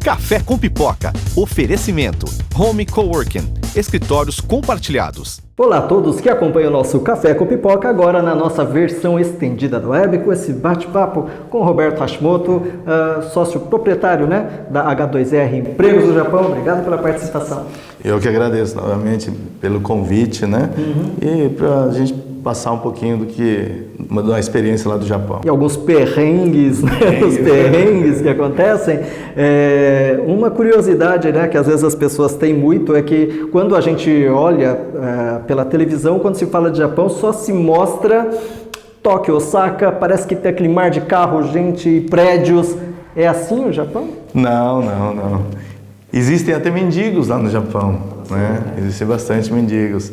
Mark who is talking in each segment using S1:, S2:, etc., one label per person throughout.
S1: Café com Pipoca. Oferecimento. Home Coworking. Escritórios compartilhados.
S2: Olá a todos que acompanham o nosso Café com Pipoca, agora na nossa versão estendida do web, com esse bate-papo com o Roberto Hashimoto, sócio proprietário, da H2R Empregos do Japão. Obrigado pela participação.
S3: Eu que agradeço novamente pelo convite, E para a gente passar um pouquinho da experiência lá do Japão.
S2: E alguns perrengues, os perrengues que acontecem. Uma curiosidade, que às vezes as pessoas têm muito, é que quando a gente olha pela televisão, quando se fala de Japão, só se mostra Tóquio, Osaka, parece que tem aquele mar de carro, gente, prédios. É assim o Japão?
S3: Não. Existem até mendigos lá no Japão, Existem bastante mendigos.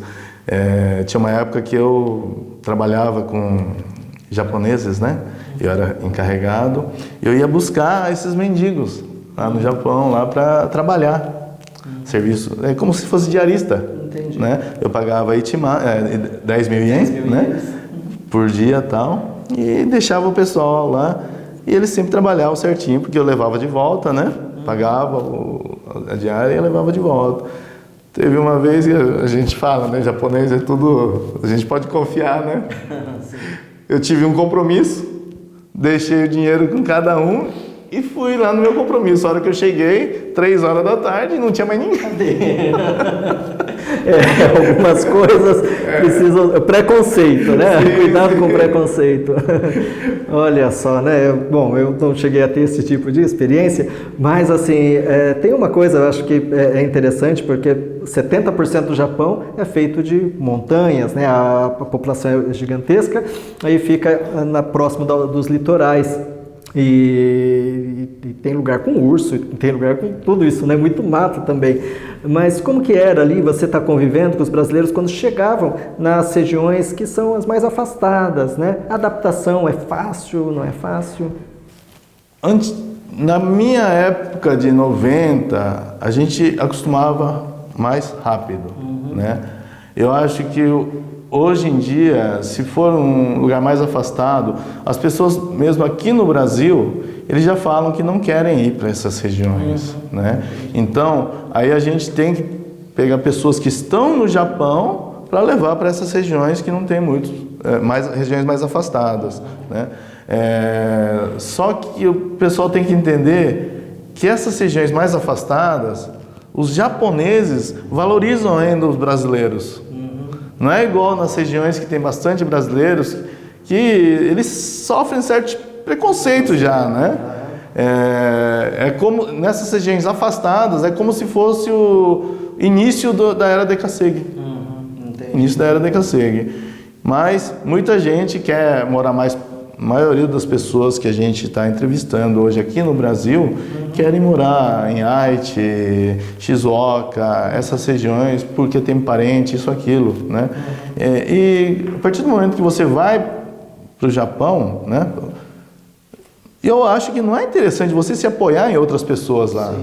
S3: Tinha uma época que eu trabalhava com japoneses, Eu era encarregado e eu ia buscar esses mendigos lá no Japão, lá para trabalhar. Serviço, é como se fosse diarista. Entendi. Eu pagava 10 mil ienes, por dia e tal, e deixava o pessoal lá, e eles sempre trabalhavam certinho, porque eu levava de volta, Pagava a diária e levava de volta. Teve uma vez que a gente fala, japonês é tudo, a gente pode confiar, Eu tive um compromisso, deixei o dinheiro com cada um e fui lá no meu compromisso. A hora que eu cheguei, 3 horas da tarde, não tinha mais ninguém.
S2: Algumas coisas precisam... Preconceito,
S3: Sim,
S2: Cuidado com o preconceito. Olha só, Bom, eu não cheguei a ter esse tipo de experiência, mas assim, tem uma coisa, eu acho que é interessante, porque 70% do Japão é feito de montanhas, a população é gigantesca, aí fica próximo dos litorais. E tem lugar com urso, tem lugar com tudo isso, muito mato também. Mas como que era ali, você está convivendo com os brasileiros quando chegavam nas regiões que são as mais afastadas, A adaptação é fácil, não é fácil?
S3: Na minha época de 90, a gente acostumava mais rápido, Eu acho que hoje em dia, se for um lugar mais afastado, as pessoas, mesmo aqui no Brasil, eles já falam que não querem ir para essas regiões, Então, aí a gente tem que pegar pessoas que estão no Japão para levar para essas regiões que não tem regiões mais afastadas, Só que o pessoal tem que entender que essas regiões mais afastadas, os japoneses valorizam ainda os brasileiros. Não é igual nas regiões que tem bastante brasileiros, que eles sofrem certo preconceito já, É como nessas regiões afastadas, é como se fosse o início da era Dekasegi. Início da era Dekasegi. Mas muita gente quer morar mais. A maioria das pessoas que a gente está entrevistando hoje aqui no Brasil querem morar em Aichi, Shizuoka, essas regiões, porque tem parente, isso, aquilo, E a partir do momento que você vai para o Japão, eu acho que não é interessante você se apoiar em outras pessoas lá,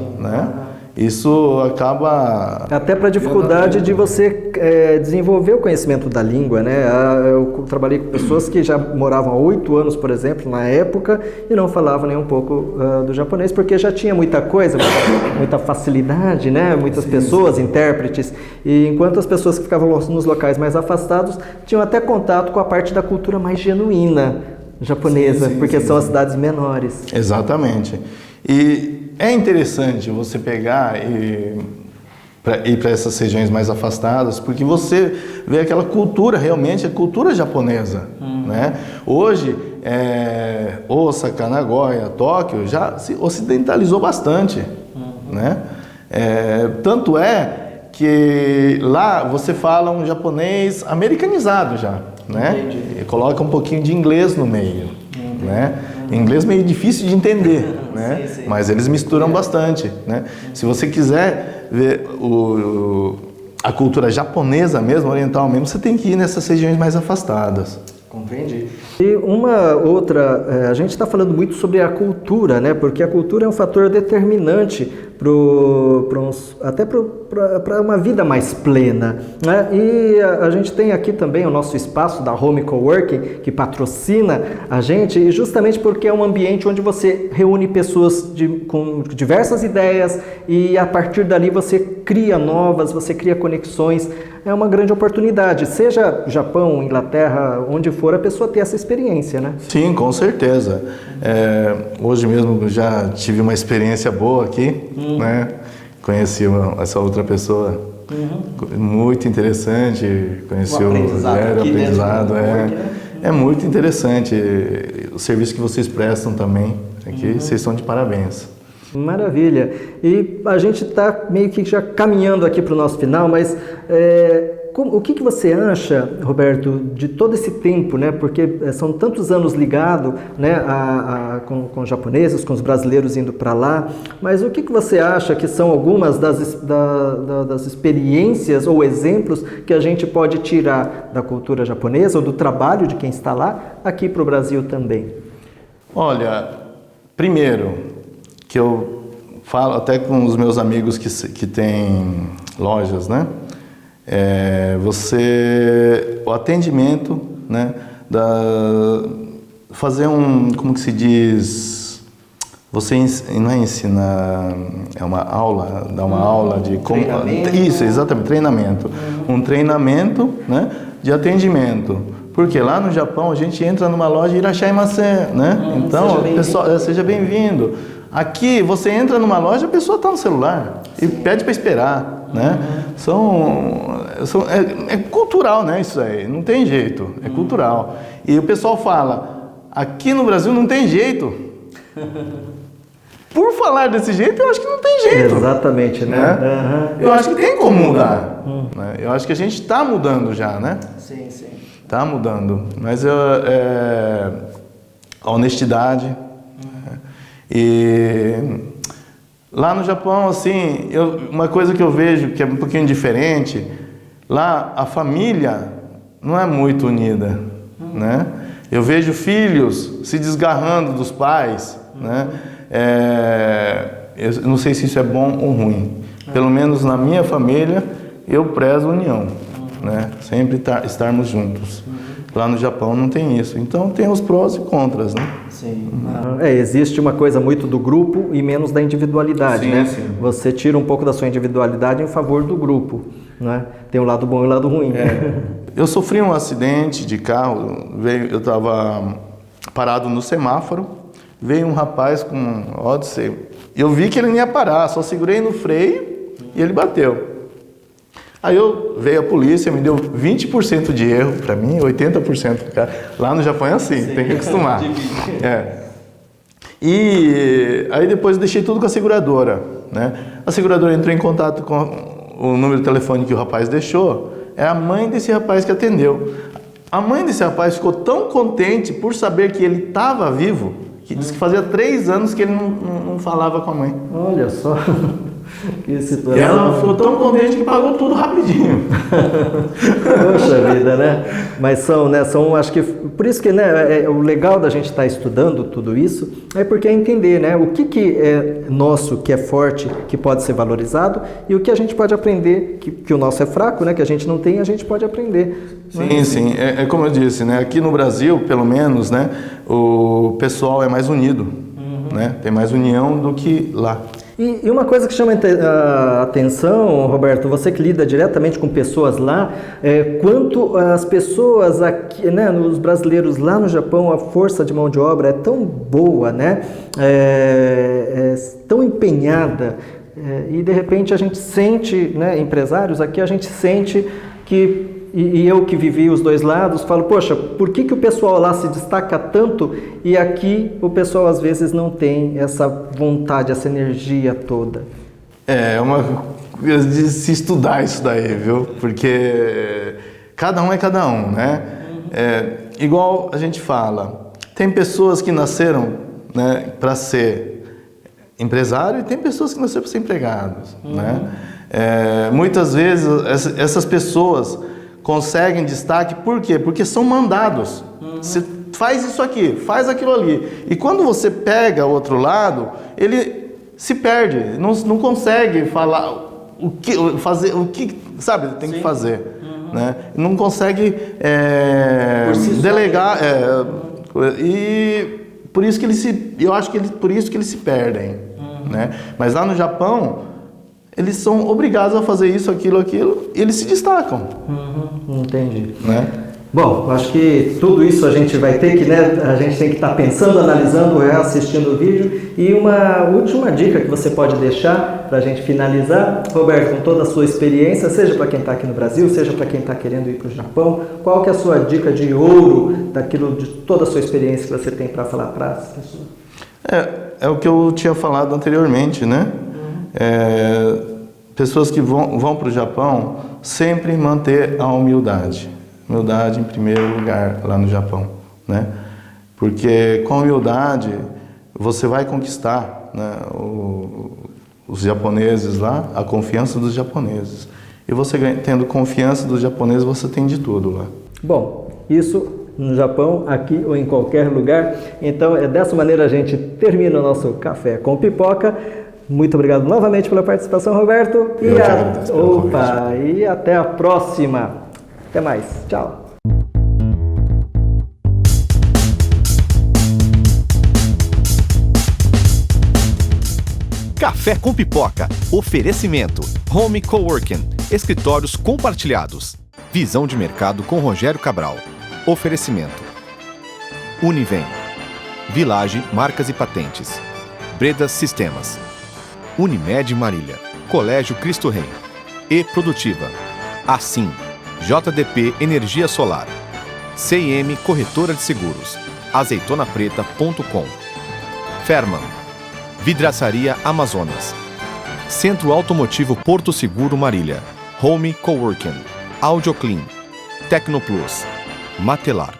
S3: Isso acaba...
S2: Até para a dificuldade de você desenvolver o conhecimento da língua, Eu trabalhei com pessoas que já moravam há 8 anos, por exemplo, na época, e não falavam nem um pouco do japonês, porque já tinha muita coisa, muita facilidade, Muitas pessoas, intérpretes, e enquanto as pessoas que ficavam nos locais mais afastados tinham até contato com a parte da cultura mais genuína japonesa, porque são as cidades menores.
S3: Exatamente. E é interessante você pegar e ir para essas regiões mais afastadas, porque você vê aquela cultura, realmente a cultura japonesa, Hoje, Osaka, Nagoya, Tóquio já se ocidentalizou bastante, Tanto é que lá você fala um japonês americanizado já, E coloca um pouquinho de inglês no meio, Inglês meio difícil de entender,
S2: Sim.
S3: Mas eles misturam bastante, Se você quiser ver a cultura japonesa mesmo, oriental mesmo, você tem que ir nessas regiões mais afastadas.
S2: Compreendi. E uma outra, a gente está falando muito sobre a cultura, Porque a cultura é um fator determinante até para uma vida mais plena, né? E a gente tem aqui também o nosso espaço da Home Coworking, que patrocina a gente, e justamente porque é um ambiente onde você reúne pessoas com diversas ideias e a partir dali você cria novas, você cria conexões. É uma grande oportunidade, seja Japão, Inglaterra, onde for, a pessoa ter essa experiência, né?
S3: Sim, com certeza. Hoje mesmo já tive uma experiência boa aqui, né? Conheci essa outra pessoa, muito interessante, conheci o aprendizado. É muito interessante o serviço que vocês prestam também aqui, vocês estão de parabéns.
S2: Maravilha. E a gente está meio que já caminhando aqui para o nosso final, mas o que você acha, Roberto, de todo esse tempo, né? Porque são tantos anos ligados, né, com os japoneses, com os brasileiros indo para lá, mas o que você acha que são algumas das experiências ou exemplos que a gente pode tirar da cultura japonesa ou do trabalho de quem está lá aqui para o Brasil também?
S3: Olha, primeiro, que eu falo até com os meus amigos que têm lojas, né? O atendimento, né? Fazer como que se diz, você não é ensinar, é uma aula, dar uma aula de
S2: treinamento.
S3: Isso, exatamente, treinamento. Um treinamento, né? De atendimento. Porque lá no Japão a gente entra numa loja irashaimase, né? Então, pessoal, seja bem-vindo. Aqui, você entra numa loja, a pessoa está no celular e pede para esperar, né? É cultural, né, isso aí, não tem jeito, é cultural. E o pessoal fala, aqui no Brasil não tem jeito. Por falar desse jeito, eu acho que não tem jeito.
S2: Exatamente, né?
S3: Eu acho que tem como mudar. Né? Eu acho que a gente está mudando já, né?
S2: Sim, sim.
S3: Está mudando, mas a honestidade... E lá no Japão, assim, uma coisa que eu vejo que é um pouquinho diferente, lá a família não é muito unida, né? Eu vejo filhos se desgarrando dos pais, né? Eu não sei se isso é bom ou ruim. Pelo menos na minha família, eu prezo a união, né? Sempre estarmos juntos. Lá no Japão não tem isso. Então tem os prós e contras, né?
S2: Sim. Existe uma coisa muito do grupo e menos da individualidade, né? Sim. Você tira um pouco da sua individualidade em favor do grupo, né? Tem o lado bom e o lado ruim.
S3: Eu sofri um acidente de carro, eu estava parado no semáforo, veio um rapaz com um Odyssey, eu vi que ele não ia parar, só segurei no freio e ele bateu. Aí veio a polícia, me deu 20% de erro para mim, 80% do cara. Lá no Japão é assim, tem que acostumar. E aí depois eu deixei tudo com a seguradora, né? A seguradora entrou em contato com o número de telefone que o rapaz deixou, é a mãe desse rapaz que atendeu. A mãe desse rapaz ficou tão contente por saber que ele estava vivo, que disse que fazia 3 anos que ele não falava com a mãe.
S2: Olha só. Que situação.
S3: E ela ficou tão contente que pagou tudo rapidinho.
S2: Poxa vida, né? Mas são, acho que, por isso que, né, o legal da gente estar estudando tudo isso é porque é entender, né, o que é nosso, que é forte, que pode ser valorizado e o que a gente pode aprender, que o nosso é fraco, né, que a gente não tem, a gente pode aprender.
S3: Sim, sim. É como eu disse, né, aqui no Brasil, pelo menos, né, o pessoal é mais unido, né, tem mais união do que lá.
S2: E uma coisa que chama a atenção, Roberto, você que lida diretamente com pessoas lá, quanto as pessoas aqui, né, os brasileiros lá no Japão, a força de mão de obra é tão boa, né, tão empenhada, e de repente a gente sente, né, empresários aqui, a gente sente que, e eu que vivi os dois lados, falo, poxa, por que o pessoal lá se destaca tanto e aqui o pessoal às vezes não tem essa vontade, essa energia toda?
S3: É uma coisa de se estudar isso daí, viu? Porque cada um é cada um, né? Igual a gente fala, tem pessoas que nasceram, né, para ser empresário e tem pessoas que nasceram para ser empregados, né? Muitas vezes essas pessoas conseguem destaque, por quê? Porque são mandados. Você faz isso aqui, faz aquilo ali. E quando você pega o outro lado, ele se perde, não consegue falar fazer o que, sabe, tem que fazer. Né? Não consegue delegar. E por isso que eu acho que por isso que eles se perdem. Né? Mas lá no Japão, eles são obrigados a fazer isso, aquilo, e eles se destacam.
S2: Entendi.
S3: Né?
S2: Bom, acho que tudo isso a gente vai ter que, né? A gente tem que estar pensando, analisando, assistindo o vídeo. E uma última dica que você pode deixar para a gente finalizar, Roberto, com toda a sua experiência, seja para quem está aqui no Brasil, seja para quem está querendo ir para o Japão, qual que é a sua dica de ouro daquilo, de toda a sua experiência que você tem para falar para as pessoas?
S3: É o que eu tinha falado anteriormente, né? Pessoas que vão para o Japão sempre manter a humildade. Humildade em primeiro lugar lá no Japão, né? Porque com humildade você vai conquistar, né, os japoneses lá, a confiança dos japoneses. E você tendo confiança dos japoneses, você tem de tudo lá.
S2: Bom, isso no Japão, aqui ou em qualquer lugar. Então, dessa maneira a gente termina o nosso Café com Pipoca. Muito obrigado novamente pela participação, Roberto. E até a próxima. Até mais. Tchau.
S1: Café com Pipoca. Oferecimento. Home Coworking. Escritórios compartilhados. Visão de mercado com Rogério Cabral. Oferecimento. Univem. Village Marcas e Patentes. Bredas Sistemas. Unimed Marília. Colégio Cristo Rei. E Produtiva. Assim. JDP Energia Solar. CIM Corretora de Seguros. Azeitonapreta.com. Ferman. Vidraçaria Amazonas. Centro Automotivo Porto Seguro Marília. Home Coworking. Audioclean. Tecnoplus. Matelar.